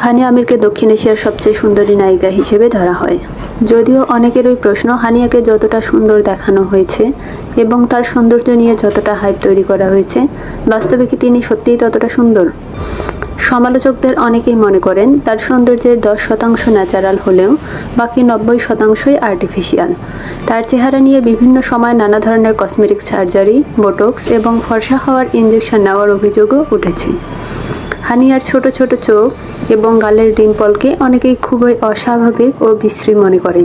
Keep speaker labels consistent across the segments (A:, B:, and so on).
A: হানিয়া আমিরকে দক্ষিণ এশিয়ার সবচেয়ে সুন্দরী নায়িকা হিসেবে ধরা হয়। যদিও অনেকেরই প্রশ্ন, হানিয়াকে যতটা সুন্দর দেখানো হয়েছে এবং তার সৌন্দর্য নিয়ে যতটা হাইপ তৈরি করা হয়েছে, বাস্তবে কি তিনি সত্যিই ততটা সুন্দর? সমালোচকদের অনেকেই মনে করেন তার সৌন্দর্যের 10% ন্যাচারাল হলেও বাকি 90%ই আর্টিফিশিয়াল। তার চেহারা নিয়ে বিভিন্ন সময় নানা ধরনের কসমেটিক সার্জারি, বোটক্স এবং ফর্সা হওয়ার ইনজেকশন নেওয়ার অভিযোগও উঠেছে। হানিয়ার ছোট ছোট চোখ এবং গালের ডিম্পলকে অনেকেই খুবই অস্বাভাবিক ও বিশ্রী মনে করে।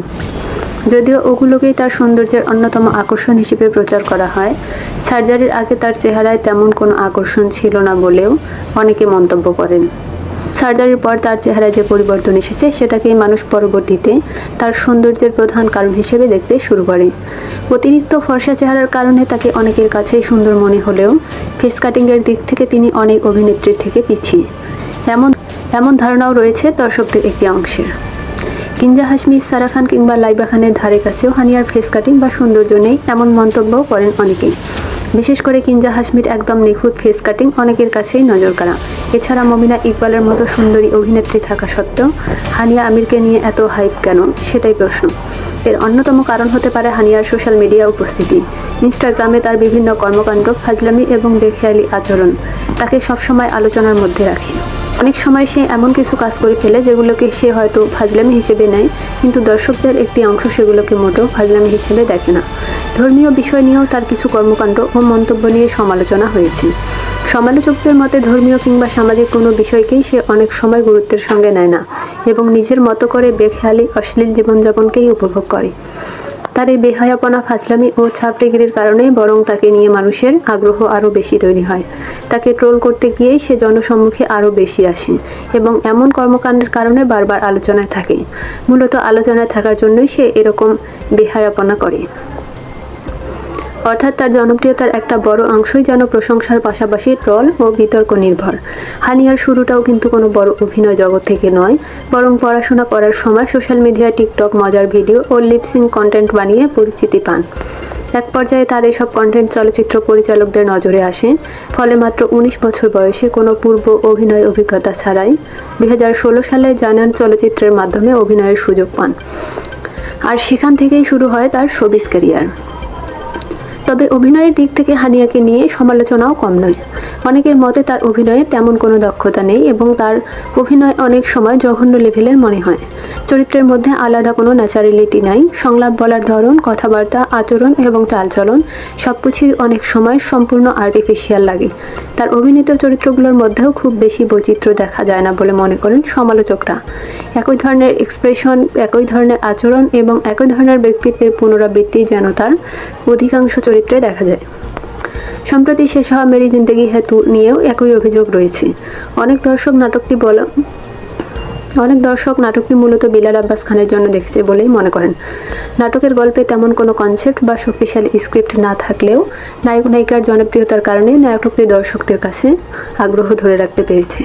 A: যদিও ওগুলোকেই তার সৌন্দর্যের অন্যতম আকর্ষণ হিসেবে প্রচার করা হয়, সার্জারির আগে তার চেহারায় তেমন কোনো আকর্ষণ ছিল না বলেও অনেকে মন্তব্য করেন। সার্জারির পর তার চেহারায় যে পরিবর্তন এসেছে, সেটাকেই মানুষ পরবর্তীতে তার সৌন্দর্যের প্রধান কারণ হিসেবে দেখতে শুরু করে। অতিরিক্ত ফর্সা চেহারার কারণে তাকে অনেকের কাছেই সুন্দর মনে হলেও ফেস কাটিংয়ের দিক থেকে তিনি অনেক অভিনেত্রীর থেকে পিছিয়ে, এমন ধারণাও রয়েছে দর্শকদের একটি অংশের। কিঞ্জা হাশমি, সারা খান কিংবা লাইবা খানের ধারে কাছেও হানিয়ার ফেস কাটিং বা সৌন্দর্য নেই, এমন মন্তব্যও করেন অনেকেই। বিশেষ করে কিঞ্জা হাশমির একদম নিখুঁত ফেস কাটিং অনেকের কাছেই নজর কাড়া। এছাড়া মমিনা ইকবালের মতো সুন্দরী অভিনেত্রী থাকা সত্ত্বেও হানিয়া আমিরকে নিয়ে এত হাইপ কেন, সেটাই প্রশ্ন। এর অন্যতম কারণ হতে পারে হানিয়ার সোশ্যাল মিডিয়া উপস্থিতি। ইনস্টাগ্রামে তার বিভিন্ন কর্মকাণ্ড, ফাজলামি এবং বেখেয়ালি আচরণ তাকে সবসময় আলোচনার মধ্যে রাখে। অনেক সময় সে এমন কিছু কাজ করে ফেলে যেগুলোকে সে হয়তো ফাজলামি হিসেবে নেয়, কিন্তু দর্শকদের একটি অংশ সেগুলোকে মোটেও ফাজলামি হিসেবে দেখে না। ধর্মীয় বিষয় নিয়েও তার কিছু কর্মকাণ্ড ও মন্তব্য নিয়ে সমালোচনা হয়েছে। সমালোচকদের মতে ধর্মীয় কিংবা সামাজিক কোনো বিষয়কেই সে অনেক সময় গুরুত্বের সঙ্গে নেয় না এবং নিজের মতো করে বেখেয়ালি অশ্লীল জীবনযাপনকেই উপভোগ করে। তার এই বেহায়াপনা, ফাজলামি ও ছাপড়িগিরির কারণে বরং তাকে নিয়ে মানুষের আগ্রহ আরও বেশি তৈরি হয়। তাকে ট্রোল করতে গিয়েই সে জনসম্মুখে আরও বেশি আসে এবং এমন কর্মকাণ্ডের কারণে বারবার আলোচনায় থাকে। মূলত আলোচনায় থাকার জন্যই সে এরকম বেহায়াপনা করে। অর্থাৎ তার জনপ্রিয়তার একটা বড় অংশই যেন প্রশংসার পাশাপাশি ট্রল ও বিতর্ক নির্ভর। হানিয়ার শুরুটাও কিন্তু কোনো বড় অভিনয় জগৎ থেকে নয়, বরং পড়াশোনা করার সময় সোশ্যাল মিডিয়ায় টিকটক, মজার ভিডিও ও লিপসিং কন্টেন্ট বানিয়ে পরিচিতি পান। এক পর্যায়ে তার এসব কন্টেন্ট চলচ্চিত্র পরিচালকদের নজরে আসে। ফলে মাত্র 19 বছর বয়সে কোনো পূর্ব অভিনয় অভিজ্ঞতা ছাড়াই 2016 সালে জানান চলচ্চিত্রের মাধ্যমে অভিনয়ের সুযোগ পান। আর সেখান থেকেই শুরু হয় তার শোবিজ ক্যারিয়ার। তবে অভিনয়ের দিক থেকে হানিয়াকে নিয়ে সমালোচনাও কম নয়। অনেকের মতে তার অভিনয়ে তেমন কোনো দক্ষতা নেই এবং তার অভিনয় অনেক সময় জঘন্য লেভেলের মনে হয়। চরিত্রের মধ্যে আলাদা কোনো ন্যাচারালিটি নাই। সংলাপ বলার ধরন, কথাবার্তা, আচরণ এবং চালচলন সবকিছুই অনেক সময় সম্পূর্ণ আর্টিফিশিয়াল লাগে। তার অভিনীত চরিত্রগুলোর মধ্যেও খুব বেশি বৈচিত্র্য দেখা যায় না বলে মনে করেন সমালোচকরা। একই ধরনের এক্সপ্রেশন, একই ধরনের আচরণ এবং একই ধরনের ব্যক্তিত্বের পুনরাবৃত্তি যেন তার অধিকাংশ চরিত্রে দেখা যায়। সম্প্রতি শেষ হওয়া মেরি জিন্দেগি হ্যায় তু নিয়েও একই অভিযোগ রয়েছে। অনেক দর্শক নাটকটি মূলত বিলাল আব্বাস খানের জন্য দেখেছে বলেই মনে করেন। নাটকের গল্পে তেমন কোনো কনসেপ্ট বা শক্তিশালী স্ক্রিপ্ট না থাকলেও নায়ক নায়িকার জনপ্রিয়তার কারণে নাটকটি দর্শকদের কাছে আগ্রহ ধরে রাখতে পেরেছে।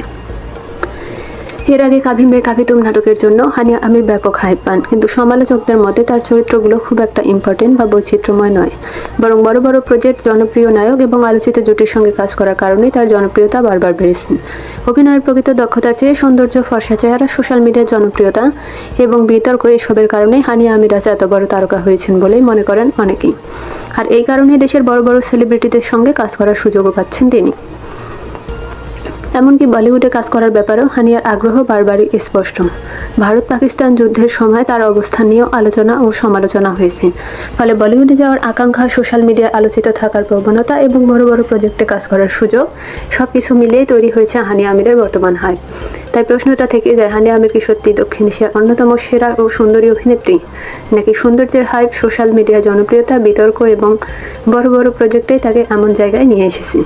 A: এর আগে কাভি মে কাভি তুম নাটকের জন্য হানিয়া আমির ব্যাপক হাইপ পান, কিন্তু সমালোচকদের মতে তার চরিত্রগুলো খুব একটা ইম্পর্টেন্ট বা বৈচিত্র্যময় নয়। বরং বড় বড় প্রজেক্ট, জনপ্রিয় নায়ক এবং আলোচিত জুটির সঙ্গে কাজ করার কারণেই তার জনপ্রিয়তা বারবার বেড়েছে। অভিনয়ের প্রকৃত দক্ষতার চেয়ে সৌন্দর্য, ফর্সা চেহারা, সোশ্যাল মিডিয়ার জনপ্রিয়তা এবং বিতর্ক এসবের কারণে হানিয়া আমির আজ এত বড় তারকা হয়েছেন বলেই মনে করেন অনেকেই। আর এই কারণে দেশের বড় বড় সেলিব্রিটিদের সঙ্গে কাজ করার সুযোগও পাচ্ছেন তিনি। এমনকি বলিউডে কাজ করার ব্যাপারেও হানিয়ার আগ্রহ বারবারই স্পষ্ট। ভারত-পাকিস্তান যুদ্ধের সময় তার অবস্থান নিয়েও আলোচনা ও সমালোচনা হয়েছে। ফলে বলিউডে যাওয়ার আকাঙ্ক্ষা, সোশ্যাল মিডিয়ায় আলোচিত থাকার প্রবণতা এবং বড় বড় প্রজেক্টে কাজ করার সুযোগ সবকিছু মিলিয়েই তৈরি হয়েছে হানিয়া আমিরের বর্তমান হাইপ। তাই প্রশ্নটা থেকে যায়, হানিয়া আমির কি সত্যি দক্ষিণ এশিয়ার অন্যতম সেরা ও সুন্দরী অভিনেত্রী, নাকি সৌন্দর্যের হাইপ, সোশ্যাল মিডিয়া জনপ্রিয়তা, বিতর্ক এবং বড় বড় প্রজেক্টেই তাকে এমন জায়গায় নিয়ে এসেছে?